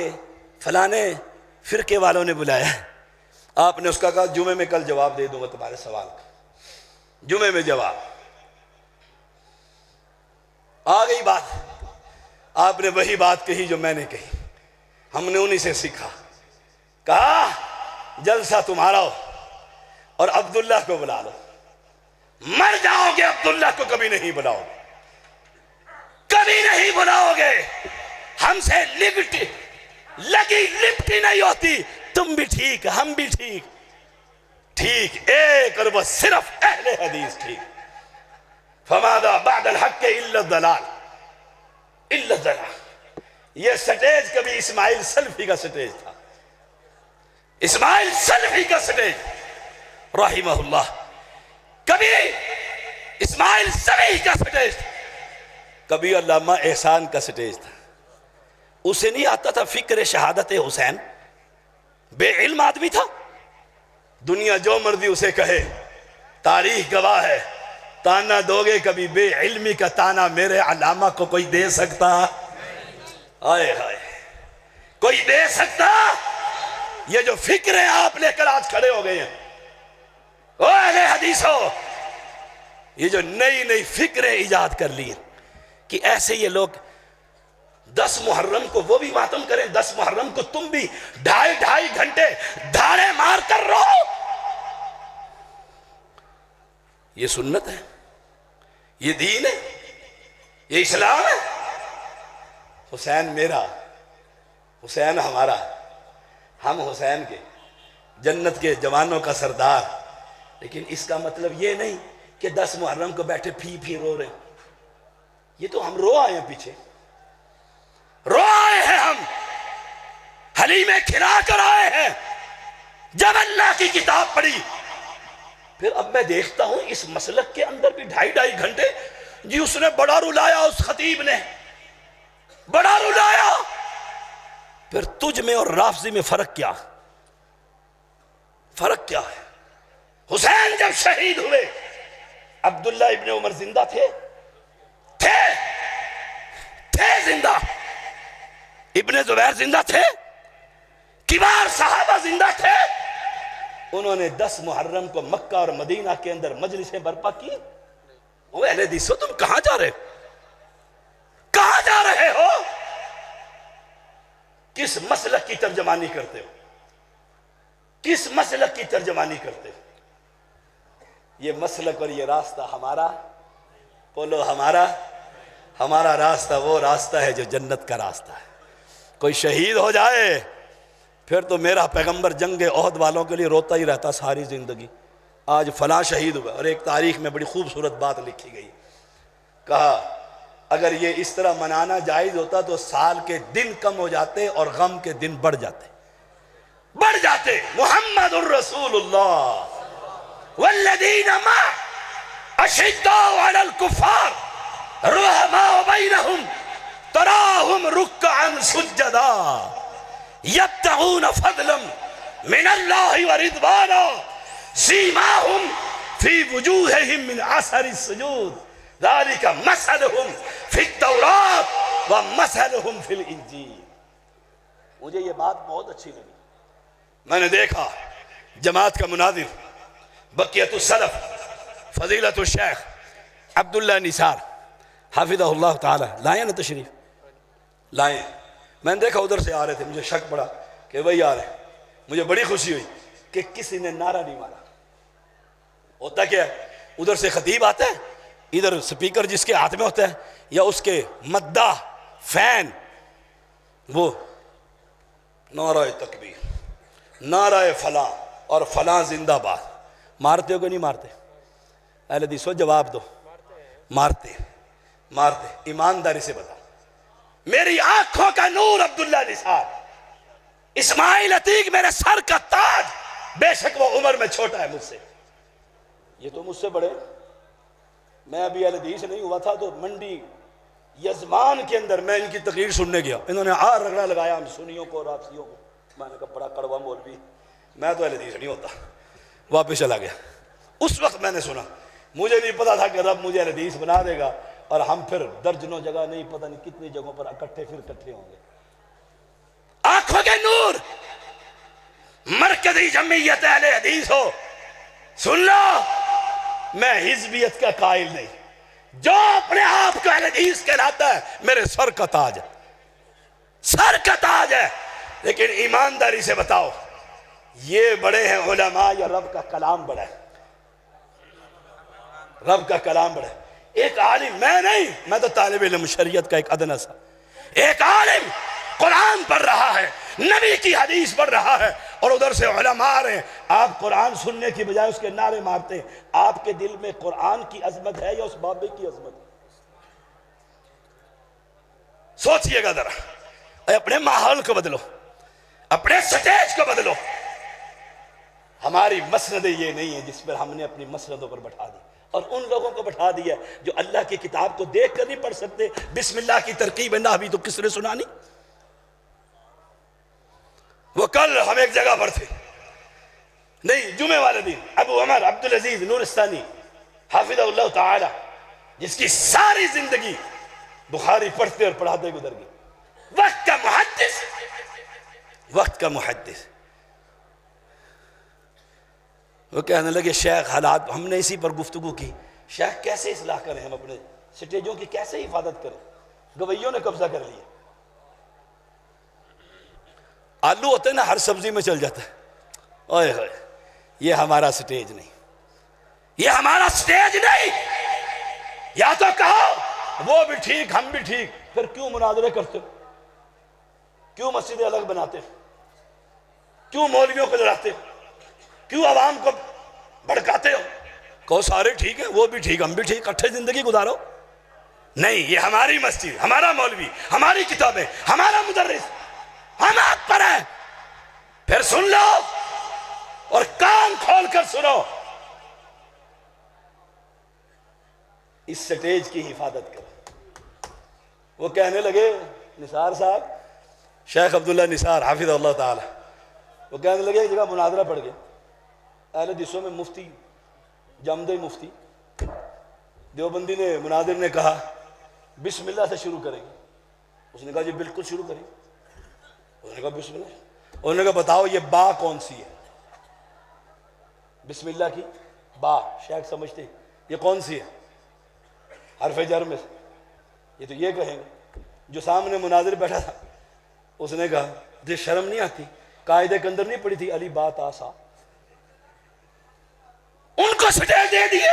فلانے فرقے والوں نے بلایا، آپ نے اس کا کہا جمعے میں کل جواب دے دوں گا تمہارے سوال کا، جمعے میں جواب آ گئی بات، آپ نے وہی بات کہی جو میں نے کہی، ہم نے انہی سے سیکھا، کہا جلسہ تمہارا ہو اور عبداللہ کو بلا لو، مر جاؤ گے عبداللہ کو کبھی نہیں بلاؤ گے، کبھی نہیں بلاؤ گے، ہم سے لگی لپٹی نہیں ہوتی، تم بھی ٹھیک ہم بھی ٹھیک، ٹھیک ایک اور وہ صرف اہل حدیث ٹھیک۔ فماذا بعد الحق الا الضلال، الا الضلال۔ یہ سٹیج کبھی اسماعیل سلفی کا سٹیج تھا، اسماعیل سلفی کا سٹیج رحمہ اللہ، کبھی اسماعیل سلفی کا سٹیج تھا، کبھی علامہ احسان کا سٹیج تھا۔ اسے نہیں آتا تھا فکر شہادت حسین، بے علم آدمی تھا، دنیا جو مرضی اسے کہے، تاریخ گواہ ہے، تانا دو گے کبھی بے علمی کا تانا میرے علامہ کو کوئی دے سکتا؟ آئے ہائے، کوئی دے سکتا؟ یہ جو فکریں آپ لے کر آج کھڑے ہو گئے ہیں، او اہل حدیثو، یہ جو نئی نئی فکریں ایجاد کر لی ہیں کہ ایسے یہ لوگ 10 محرم کو وہ بھی ماتم کریں، 10 محرم کو تم بھی ڈھائی گھنٹے دھاڑے مار کر رہو، یہ سنت ہے، یہ دین ہے، یہ اسلام ہے۔ حسین میرا، حسین ہمارا، ہم حسین کے، جنت کے جوانوں کا سردار، لیکن اس کا مطلب یہ نہیں کہ 10 محرم کو بیٹھے پھی رو رہے ہیں، یہ تو ہم رو آئے ہیں، پیچھے رو آئے ہیں، ہم حلیمیں کھلا کر آئے ہیں، جب اللہ کی کتاب پڑھی، پھر اب میں دیکھتا ہوں اس مسلک کے اندر بھی ڈھائی گھنٹے، جی اس نے بڑا رلایا، اس خطیب نے بڑا رلایا، پھر تجھ میں اور رافضی میں فرق کیا؟ فرق کیا ہے؟ حسین جب شہید ہوئے، عبداللہ ابن عمر زندہ تھے زندہ، ابن زبیر زندہ تھے، کبار صحابہ زندہ تھے، انہوں نے 10 محرم کو مکہ اور مدینہ کے اندر مجلسیں برپا کی۔ وہ اہل حدیثو، تم کہاں جا رہے ہو؟ کہاں جا رہے ہو؟ کس مسلک کی ترجمانی کرتے ہو؟ کس مسلک کی ترجمانی کرتے ہو؟ یہ مسلک اور یہ راستہ ہمارا، بولو ہمارا راستہ وہ راستہ ہے جو جنت کا راستہ ہے۔ کوئی شہید ہو جائے پھر تو میرا پیغمبر جنگ احد والوں کے لیے روتا ہی رہتا ساری زندگی، آج فلاں شہید ہوا، اور ایک تاریخ میں بڑی خوبصورت بات لکھی گئی، کہا اگر یہ اس طرح منانا جائز ہوتا تو سال کے دن کم ہو جاتے اور غم کے دن بڑھ جاتے۔ محمد الرسول اللہ والذین معہ اشداء علی الکفار رحماء بینہم تراہم رکعا سجدا یبتغون فضلا من اللہ ورضوانا سیماہم فی وجوہہم من اثر السجود ذالک مثلہم فی التوراۃ ومثلہم فی الانجیل۔ مجھے یہ بات بہت اچھی لگی، میں نے دیکھا جماعت کا مناظر بقیت السلف فضیلت الشیخ عبداللہ نثار حافظہ اللہ تعالی لائیں نا تشریف لائیں، میں نے دیکھا ادھر سے آ رہے تھے، مجھے شک پڑا کہ وہی آ رہے ہیں، مجھے بڑی خوشی ہوئی کہ کسی نے نعرہ نہیں مارا۔ ہوتا کیا ہے، ادھر سے خطیب آتا ہے، ادھر سپیکر جس کے ہاتھ میں ہوتا ہے یا اس کے مداح فین وہ نعرہ تکبیر، نعرہ فلاں اور فلاں زندہ باد، مارتے ہو کہ نہیں مارتے؟ اہل حدیثو جواب دو، مارتے مارتے؟ ایمانداری سے بتاؤ۔ میری آنکھوں کا نور عبداللہ نثار، اسماعیل عتیق میرے سر کا تاج، بے شک وہ عمر میں چھوٹا ہے مجھ سے، یہ تو مجھ سے بڑے۔ میں ابھی اہل حدیث نہیں ہوا تھا تو منڈی یزمان کے اندر میں ان کی تقریر سننے گیا، انہوں نے رگڑا لگایا ہم سنیوں کو اور آپسیوں کو، میں نے کہا بڑا کڑوا مولوی، میں تو اہل حدیث نہیں ہوتا، واپس چلا گیا۔ اس وقت میں نے سنا، مجھے نہیں پتا تھا کہ رب مجھے اہل حدیث بنا دے گا اور ہم پھر درجنوں جگہ نہیں پتہ نہیں کتنی جگہوں پر اکٹھے ہوں گے۔ آنکھوں کے نور، مرکزی جمعیت اہل حدیث ہو، سن لو، میں حزبیت کا قائل نہیں، جو اپنے آپ کو اہل حدیث کہلاتا ہے میرے سر کا تاج ہے، سر کا تاج ہے۔ لیکن ایمانداری سے بتاؤ، یہ بڑے ہیں علماء یا رب کا کلام بڑا ہے؟ رب کا کلام بڑا ہے۔ ایک عالم، میں نہیں، میں تو طالب علم شریعت کا ایک ادنیٰ سا، ایک عالم قرآن پڑھ رہا ہے، نبی کی حدیث پڑھ رہا ہے، اور ادھر سے علماء آ رہے ہیں، آپ قرآن سننے کی بجائے اس کے نعرے مارتے ہیں۔ آپ کے دل میں قرآن کی عظمت ہے یا اس بابے کی عظمت ہے؟ سوچئے گا ذرا، اپنے ماحول کو بدلو، اپنے سٹیج کو بدلو۔ ہماری مسندیں یہ نہیں ہیں جس پر ہم نے اپنی مسندوں پر بٹھا دی، اور ان لوگوں کو بٹھا دیا جو اللہ کی کتاب کو دیکھ کر نہیں پڑھ سکتے۔ بسم اللہ کی ترکیب نحوی تو کس نے سنانی؟ وہ کل ہم ایک جگہ پر تھے، نہیں جمعے والے دن، ابو عمر عبدالعزیز نورستانی حافظہ اللہ تعالی، جس کی ساری زندگی بخاری پڑھتے اور پڑھاتے گزر گئی، وقت کا محدث، وقت کا محدث، وہ کہنے لگے شیخ حالات، ہم نے اسی پر گفتگو کی، شیخ کیسے اصلاح کریں، ہم اپنے سٹیجوں کی کیسے حفاظت کریں، گویوں نے قبضہ کر لیا۔ آلو ہوتے ہیں نا، ہر سبزی میں چل جاتا ہے، اوئے ہوئے، یہ ہمارا سٹیج نہیں، یہ ہمارا سٹیج نہیں۔ یا تو کہو وہ بھی ٹھیک ہم بھی ٹھیک، پھر کیوں مناظرے کرتے ہو؟ کیوں مسجدیں الگ بناتے ہو؟ کیوں مولویوں کو لڑاتے ہو؟ کیوں عوام کو بھڑکاتے ہو؟ کہو سارے ٹھیک ہیں، وہ بھی ٹھیک ہم بھی ٹھیک، اکٹھے زندگی گزارو۔ نہیں، یہ ہماری مسجد، ہمارا مولوی، ہماری کتابیں، ہمارا مدرس، ہم آپ پر ہیں۔ پھر سن لو اور کان کھول کر سنو، اس سٹیج کی حفاظت کرو۔ وہ کہنے لگے نثار صاحب، شیخ عبداللہ نثار حافظ اللہ تعالی، وہ کہنے لگے ایک جگہ مناظرہ پڑ گیا، اہل حدیثوں میں مفتی جامدہ مفتی دیوبندی نے، مناظر نے کہا بسم اللہ سے شروع کریں گے۔ اس نے کہا جی بالکل شروع کریں۔ اس نے کہا بسم اللہ۔ انہوں نے کہا بتاؤ یہ با کون سی ہے؟ بسم اللہ کی با، شیخ سمجھتے یہ کون سی ہے؟ حرف جر میں سے، یہ تو یہ کہیں گے۔ جو سامنے مناظر بیٹھا تھا اس نے کہا تجھے شرم نہیں آتی؟ قاعدے کے اندر نہیں پڑی تھی علی با تا سا؟ ان کو سٹیج دے دیے۔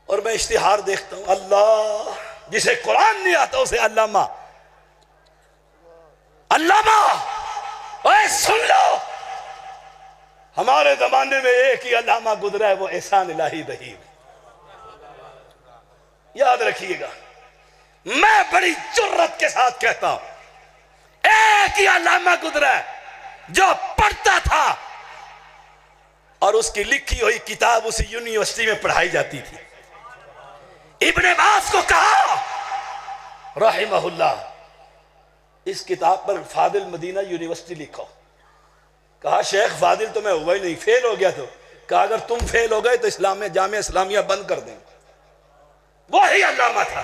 اور میں اشتہار دیکھتا ہوں، اللہ جسے قرآن نہیں آتا اسے علامہ، علامہ۔ اے سن لو، ہمارے زمانے میں ایک ہی علامہ گزرا ہے، وہ احسان الہی دہیب، یاد رکھیے گا۔ میں بڑی جرت کے ساتھ کہتا ہوں، ایک ہی علامہ گزرا ہے جو پڑھتا تھا اور اس کی لکھی ہوئی کتاب اسی یونیورسٹی میں پڑھائی جاتی تھی۔ ابن باز کو کہا رحمہ اللہ اس کتاب پر فاضل مدینہ یونیورسٹی لکھو۔ کہا شیخ فاضل تو میں ہوا ہی نہیں، فیل ہو گیا تو۔ کہا اگر تم فیل ہو گئے تو اسلام میں جامعہ اسلامیہ بند کر دیں۔ وہی علامہ تھا،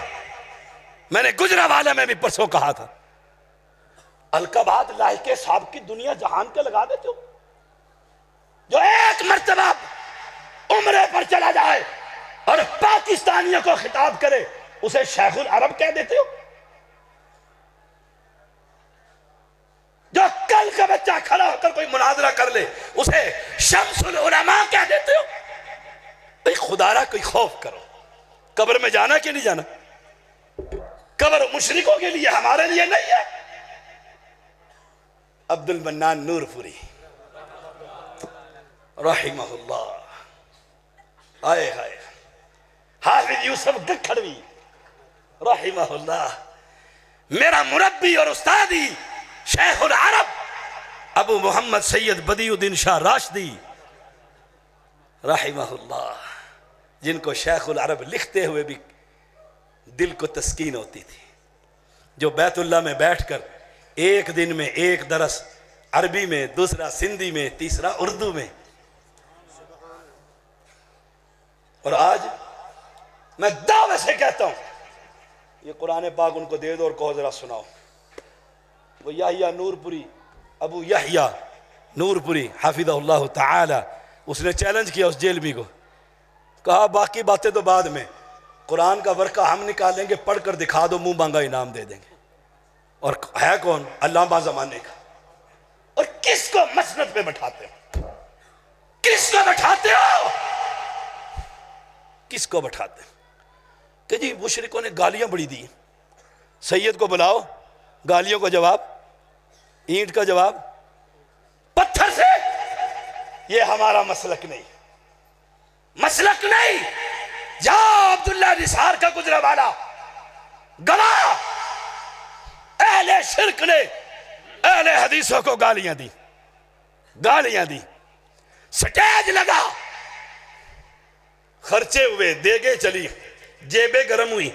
میں نے گجرانوالہ میں بھی پرسوں کہا تھا، القابات لاحقے صاحب کی دنیا جہان کے لگا دیتے ہو، جو ایک مرتبہ عمرے پر چلا جائے اور پاکستانیوں کو خطاب کرے اسے شیخ العرب کہہ دیتے ہو، جو کل کا بچہ کھڑا ہو کر کوئی مناظرہ کر لے اسے شمس العلماء کہہ دیتے ہو۔ بھئی خدا را کوئی خوف کرو. قبر میں جانا کہ نہیں جانا؟ قبر مشرکوں کے لیے، ہمارے لیے نہیں ہے. عبد المنان نور پوری رحمہ اللہ، آئے ہائے. حافظ یوسف گکھڑوی رحمہ اللہ، میرا مربی اور استادی شیخ العرب ابو محمد سید بدیع الدین شاہ راشدی رحمہ اللہ، جن کو شیخ العرب لکھتے ہوئے بھی دل کو تسکین ہوتی تھی، جو بیت اللہ میں بیٹھ کر ایک دن میں ایک درس عربی میں، دوسرا سندھی میں، تیسرا اردو میں. اور آج میں دعوے سے کہتا ہوں یہ قرآن پاک ان کو دے دو اور کہو ذرا سناؤ. وہ یحییٰ نور پوری، ابو یحییٰ نور پوری حافظہ اللہ تعالی، اس نے چیلنج کیا اس جیلوی کو، کہا باقی باتیں تو بعد میں، قرآن کا ورقہ ہم نکالیں گے، پڑھ کر دکھا دو، منہ مانگا انعام دے دیں گے. اور ہے کون؟ علامہ زمانے کا. اور کس کو مسند پہ بٹھاتے ہو؟ کس کو بٹھاتے ہو؟ کس کو بٹھاتے ہو؟ کہ جی مشرکوں نے گالیاں بڑی دی، سید کو بلاؤ، گالیوں کا جواب، اینٹ کا جواب، پتھر سے. یہ ہمارا مسلک نہیں، مسلک نہیں. جاؤ عبداللہ نثار کا گجرا والا گواہ، اہل شرک نے اہل حدیثوں کو گالیاں دی، گالیاں دی، سٹیج لگا، خرچے ہوئے، دیگیں چلی، جیبیں گرم ہوئی،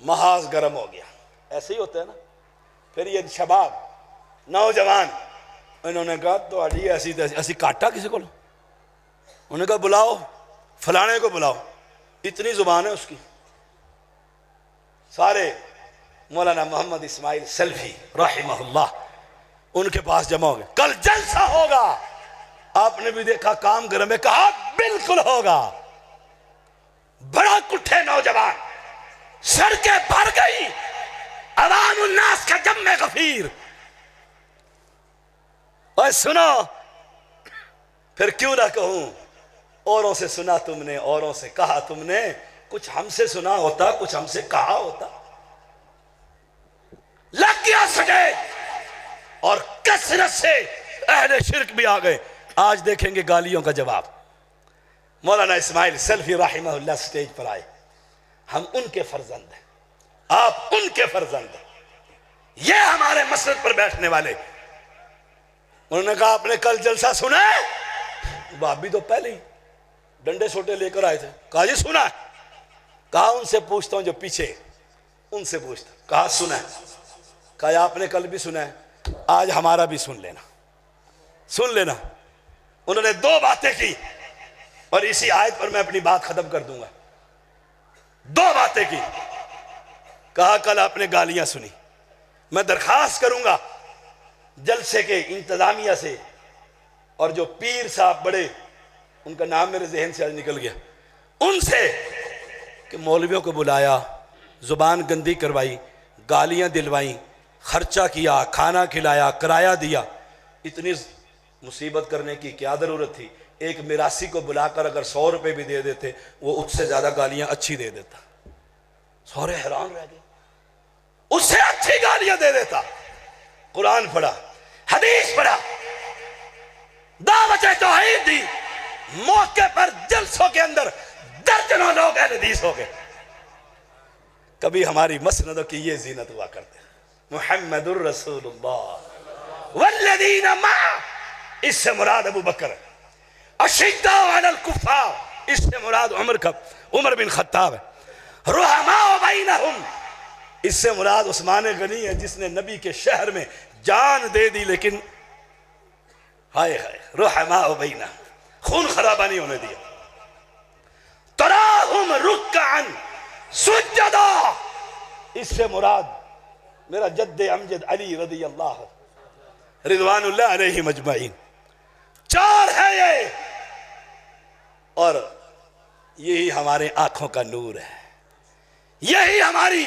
محاذ گرم ہو گیا. ایسے ہی ہوتا ہے نا. پھر یہ شباب نوجوان انہوں نے کہا تو آڈی ایسی کاٹا کسی کو، انہوں نے کہا بلاؤ فلانے کو بلاؤ، اتنی زبان ہے اس کی. سارے مولانا محمد اسماعیل سلفی رحمہ اللہ ان کے پاس جمع ہو گئے، کل جلسہ ہوگا. آپ نے بھی دیکھا کام گرم ہے، کہا بالکل ہوگا. بڑا کٹھے نوجوان، سڑکیں بھر گئی، عوام الناس کا جمع غفیر. اور سنو، پھر کیوں نہ کہوں، اوروں سے سنا تم نے، اوروں سے کہا تم نے، کچھ ہم سے سنا ہوتا، کچھ ہم سے کہا ہوتا. لگ گیا سٹیج، اور کثرت سے اہل شرک بھی آ گئے. آج دیکھیں گے گالیوں کا جواب. مولانا اسماعیل سلفی رحمہ اللہ سٹیج پر آئے. ہم ان کے فرزند ہیں، آپ ان کے فرزند ہیں، یہ ہمارے مسجد پر بیٹھنے والے. انہوں نے کہا آپ نے کل جلسہ سنا ہے؟ وہ بھی تو پہلے ہی ڈنڈے سوٹے لے کر آئے تھے. کہا جی سنا ہے. کہا ان سے پوچھتا ہوں جو پیچھے، ان سے پوچھتا. کہا سنا ہے. کہا آپ نے کل بھی سنا ہے، آج ہمارا بھی سن لینا، سن لینا. انہوں نے دو باتیں کی اور اسی آیت پر میں اپنی بات ختم کر دوں گا. دو باتیں کی. کہا کل آپ نے گالیاں سنی، میں درخواست کروں گا جلسے کے انتظامیہ سے، اور جو پیر صاحب بڑے، ان کا نام میرے ذہن سے آج نکل گیا، ان سے کہ مولویوں کو بلایا، زبان گندی کروائی، گالیاں دلوائیں، خرچہ کیا، کھانا کھلایا، کرایہ دیا. اتنی مصیبت کرنے کی کیا ضرورت تھی؟ ایک میراثی کو بلا کر اگر 100 روپے بھی دے دیتے، وہ اس سے زیادہ گالیاں اچھی دے دیتا. سورے حیران رہ گئے، اس سے اچھی گالیاں دے دیتا. قرآن پڑھا، حدیث پڑھا، دعوت توحید دی. موقع پر جلسوں کے اندر درجنوں لوگ اہل حدیث ہو گئے. کبھی ہماری مسندوں کی یہ زینت ہوا کرتے، محمد الرسول اللہ والذین معہ، اس سے مراد ابو بکر. اشداء علی الکفار، اس سے مراد عمر بن خطاب ہے. رحماء بینہم، اس سے مراد عثمان غنی ہے جس نے نبی کے شہر میں جان دے دی، لیکن ہائے ہائے رحماء بینہم، خون خرابہ نہیں ہونے دیا. تراہم رکعا سجدا، اس سے مراد میرا جد امجد علی رضی اللہ رضوان اللہ علیہ مجمعین. چار ہے یہ، اور یہی ہمارے آنکھوں کا نور ہے، یہی ہماری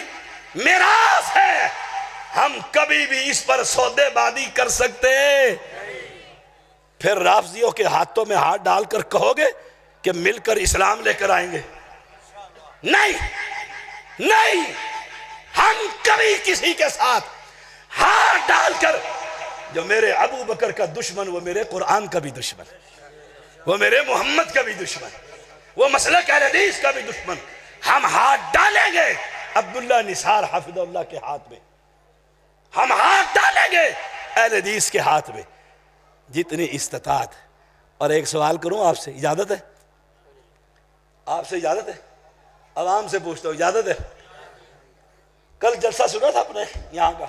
میراث ہے. ہم کبھی بھی اس پر سودے بازی کر سکتے پھر رافضیوں کے ہاتھوں میں ہاتھ ڈال کر کہو گے کہ مل کر اسلام لے کر آئیں گے؟ نہیں نہیں، ہم کبھی کسی کے ساتھ ہاتھ ڈال کر، جو میرے ابو بکر کا دشمن وہ میرے قرآن کا بھی دشمن، وہ میرے محمد کا بھی دشمن، وہ مسلک اہل حدیث کا بھی دشمن، ہم ہاتھ ڈالیں گے عبداللہ نثار حافظ اللہ کے ہاتھ میں، ہم ہاتھ ڈالیں گے اہل حدیث کے ہاتھ میں جتنی استطاعت۔ اور ایک سوال کروں آپ سے، اجازت ہے؟ آپ سے اجازت ہے؟ عوام سے پوچھتا ہوں، اجازت ہے؟ کل جلسہ سنا تھا اپنے یہاں کا،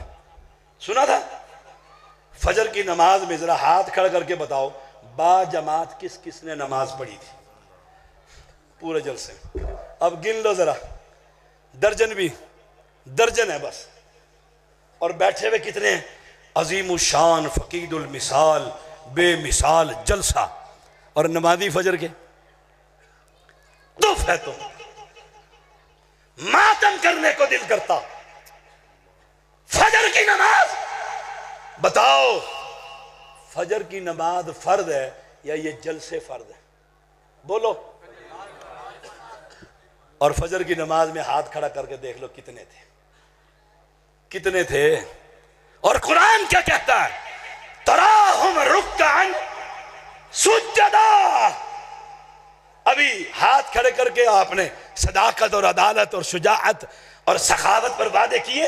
سنا تھا؟ فجر کی نماز میں ذرا ہاتھ کھڑا کر کے بتاؤ با جماعت کس کس نے نماز پڑھی تھی پورے جلسے میں؟ اب گن لو ذرا، درجن بھی، درجن ہے بس۔ اور بیٹھے ہوئے کتنے ہیں؟ عظیم الشان فقید المثال بے مثال جلسہ، اور نمازی فجر کے دف ہے تو ماتم کرنے کو دل کرتا۔ فجر کی نماز بتاؤ، فجر کی نماز فرض ہے یا یہ جلسے فرض ہے؟ بولو۔ اور فجر کی نماز میں ہاتھ کھڑا کر کے دیکھ لو کتنے تھے، کتنے تھے؟ اور قرآن کیا کہتا ہے؟ تراہم رکعن سجدا۔ ابھی ہاتھ کھڑے کر کے آپ نے صداقت اور عدالت اور شجاعت اور سخاوت پر وعدے کیے،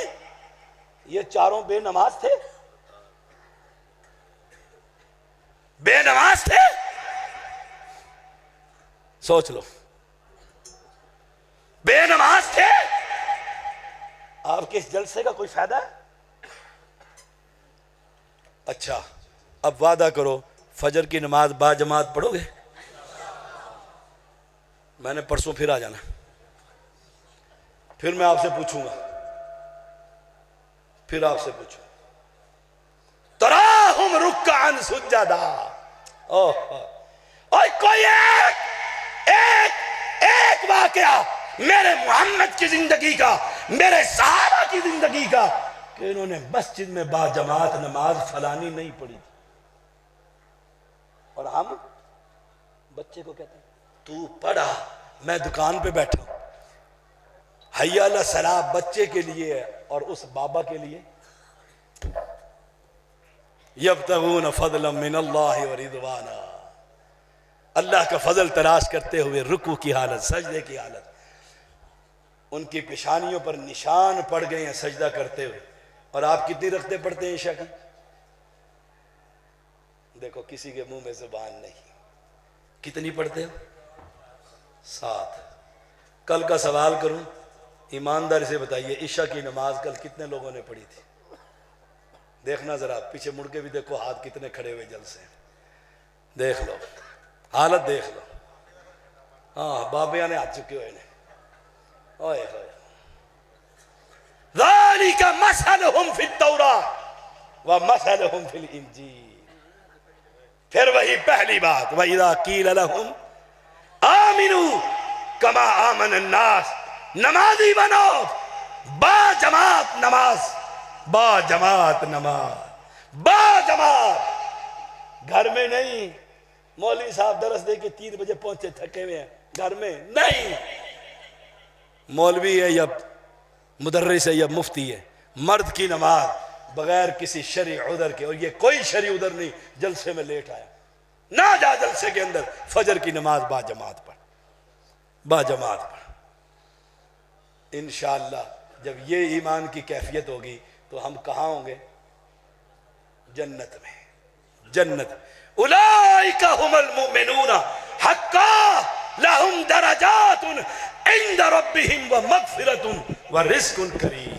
یہ چاروں بے نماز تھے، بے نماز تھے؟ سوچ لو، بے نماز تھے؟ آپ کے اس جلسے کا کوئی فائدہ ہے؟ اچھا اب وعدہ کرو فجر کی نماز با جماعت پڑھو گے؟ میں نے پرسوں پھر آ جانا، پھر میں آپ سے پوچھوں گا، پھر آپ سے پوچھوں۔ تراہم رکعن سجدا۔ اور کوئی ایک واقعہ میرے محمد کی زندگی کا، میرے صحابہ کی زندگی کا کہ انہوں نے مسجد میں با جماعت نماز فلانی نہیں پڑھی تھی، اور ہم بچے کو کہتے ہیں تو پڑھا، میں دکان پہ بیٹھا ہوں، حی علی الصلاۃ بچے کے لیے ہے اور اس بابا کے لیے یبتغون فضلا من اللہ ورضوانا، اللہ کا فضل تلاش کرتے ہوئے رکوع کی حالت، سجدے کی حالت، ان کی پیشانیوں پر نشان پڑ گئے ہیں سجدہ کرتے ہوئے۔ اور آپ کتنی رکھتے پڑھتے ہیں عشاء کی؟ دیکھو کسی کے منہ میں زبان نہیں، کتنی پڑھتے ہو؟ 7۔ کل کا سوال کروں، ایمانداری سے بتائیے عشاء کی نماز کل کتنے لوگوں نے پڑھی تھی؟ دیکھنا ذرا پیچھے مڑ کے بھی دیکھو ہاتھ کتنے کھڑے ہوئے جلسے ہیں، دیکھ لو حالت دیکھ لو۔ ہاں بابیاں نے ہاتھ چکے ہوئے نے، اوئے ہوئے۔ ذالک مثلہم فی التوراۃ ومثلہم فی الانجیل۔ پھر وہی پہلی بات، وَإِذَا قِيلَ لَهُمْ آمِنُوا كَمَا آمَنَ النَّاسِ، نمازی بنو، با جماعت نماز، با جماعت نماز، با جماعت، گھر میں نہیں۔ مولوی صاحب درس دے کے 3 بجے پہنچے تھکے ہوئے ہیں، گھر میں نہیں۔ مولوی ہے یا مدرس ہے یا مفتی ہے، مرد کی نماز بغیر کسی شرعی عذر کے، اور یہ کوئی شرعی عذر نہیں جلسے میں لیٹ آیا، نہ جا جلسے کے اندر، فجر کی نماز با جماعت پڑھ، با جماعت پڑھ۔ انشاءاللہ جب یہ ایمان کی کیفیت ہوگی تو ہم کہاں ہوں گے؟ جنت میں، جنت۔ اولئک هم المؤمنون حقا لهم درجات عند ربهم ومغفرۃ ورزق کریم۔